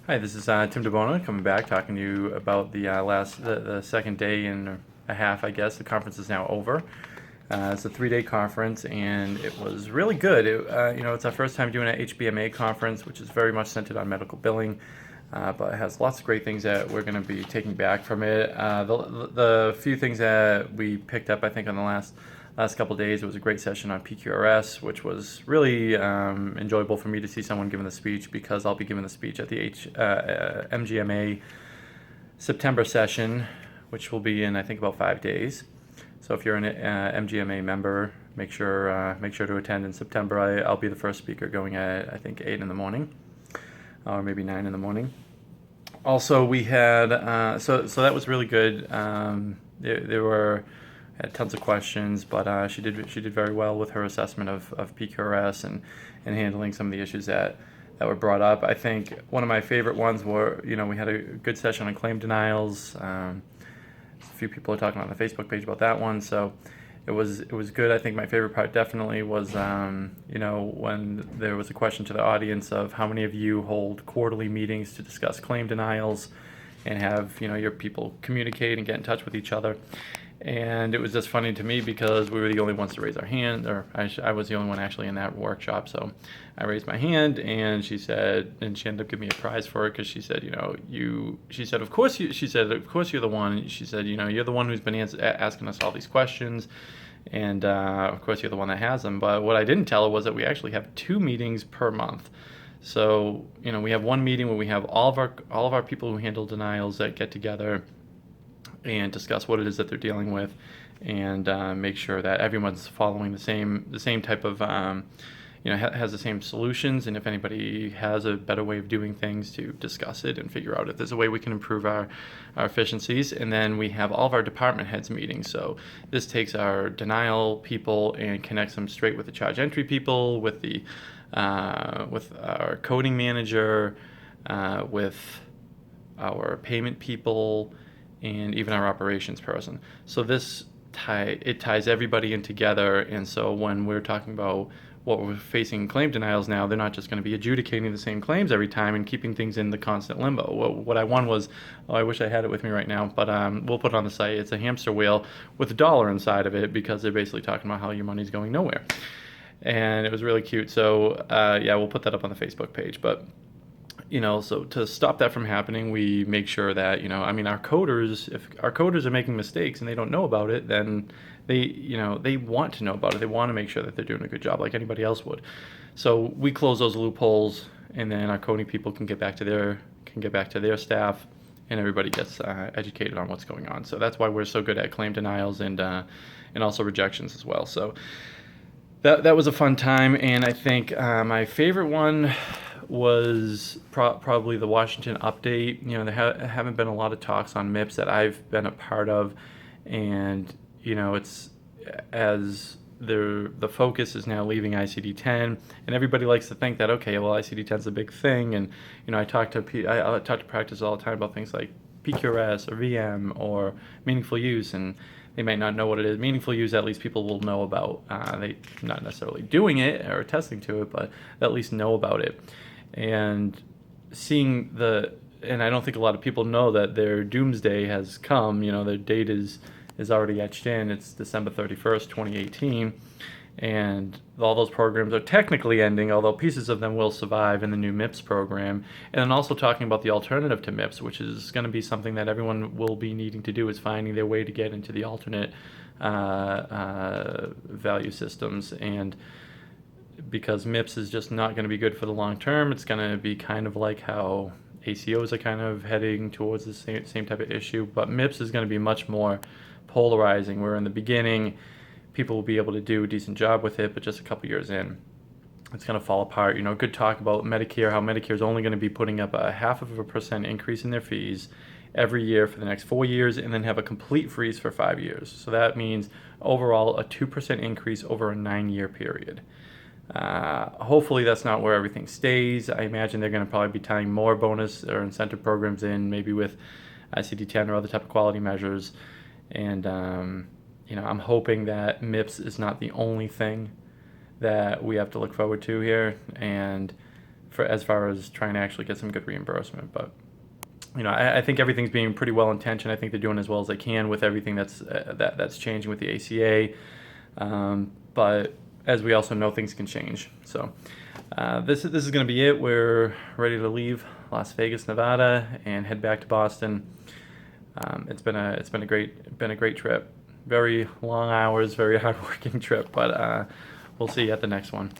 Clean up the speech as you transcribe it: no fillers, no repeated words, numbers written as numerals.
Hi, this is Tim DeBona coming back, talking to you about the second day and a half, I guess. The conference is now over. It's a 3-day conference, and it was really good. It's our first time doing an HBMA conference, which is very much centered on medical billing, but it has lots of great things that we're going to be taking back from it. The few things that we picked up, I think, on the last couple of days, it was a great session on PQRS, which was really enjoyable for me to see someone giving the speech, because I'll be giving the speech at the MGMA September session, which will be in, I think, about 5 days. So if you're an MGMA member, make sure to attend in September. I'll be the first speaker, going at, I think, 8 in the morning, or maybe 9 in the morning. Also, we had so that was really good. There were had tons of questions, but she did very well with her assessment of PQRS and handling some of the issues that were brought up. I think one of my favorite ones were, we had a good session on claim denials. A few people are talking on the Facebook page about that one, so it was good. I think my favorite part definitely was when there was a question to the audience of how many of you hold quarterly meetings to discuss claim denials and have your people communicate and get in touch with each other. And it was just funny to me because we were the only ones to raise our hand, or I was the only one actually in that workshop. So I raised my hand, and she ended up giving me a prize for it, because she said, of course you're the one. She said, you're the one who's been asking us all these questions, and of course you're the one that has them. But what I didn't tell her was that we actually have 2 meetings per month. So we have one meeting where we have all of our people who handle denials that get together and discuss what it is that they're dealing with, and make sure that everyone's following the same type of has the same solutions, and if anybody has a better way of doing things, to discuss it and figure out if there's a way we can improve our efficiencies. And then we have all of our department heads meetings. So this takes our denial people and connects them straight with the charge entry people, with our coding manager, with our payment people, and even our operations person. So it ties everybody in together. And so when we're talking about what we're facing claim denials now, they're not just going to be adjudicating the same claims every time and keeping things in the constant limbo. What I won was, I wish I had it with me right now, but we'll put it on the site. It's a hamster wheel with $1 inside of it, because they're basically talking about how your money's going nowhere. And it was really cute. So we'll put that up on the Facebook page. But so to stop that from happening, we make sure that, our coders, if our coders are making mistakes and they don't know about it, then they want to know about it. They want to make sure that they're doing a good job, like anybody else would. So we close those loopholes, and then our coding people can get back to their staff, and everybody gets educated on what's going on. So that's why we're so good at claim denials and also rejections as well. So that was a fun time. And I think my favorite one was probably the Washington update. There haven't been a lot of talks on MIPS that I've been a part of, and it's as the focus is now leaving ICD-10, and everybody likes to think that, okay, well, ICD-10 is a big thing, and I talk to practice all the time about things like PQRS or VM or meaningful use, and they might not know what it is. Meaningful use, at least people will know about. They not necessarily doing it or attesting to it, but at least know about it. And and I don't think a lot of people know that their doomsday has come. Their date is already etched in. It's December 31st, 2018. And all those programs are technically ending, although pieces of them will survive in the new MIPS program. And then also talking about the alternative to MIPS, which is going to be something that everyone will be needing to do, is finding their way to get into the alternate value systems. And because MIPS is just not going to be good for the long term, it's going to be kind of like how ACOs are kind of heading towards the same type of issue. But MIPS is going to be much more polarizing, where in the beginning, people will be able to do a decent job with it, but just a couple years in, it's going to fall apart. Good talk about Medicare, how Medicare is only going to be putting up a 0.5% increase in their fees every year for the next 4 years, and then have a complete freeze for 5 years. So that means overall a 2% increase over a 9-year period. Hopefully that's not where everything stays. I imagine they're going to probably be tying more bonus or incentive programs in, maybe with ICD-10 or other type of quality measures. And I'm hoping that MIPS is not the only thing that we have to look forward to here, and for as far as trying to actually get some good reimbursement. But I think everything's being pretty well intentioned. I think they're doing as well as they can with everything that's changing with the ACA. But as we also know, things can change. So this is going to be it. We're ready to leave Las Vegas, Nevada, and head back to Boston. It's been a great trip. Very long hours, very hard working trip, but we'll see you at the next one.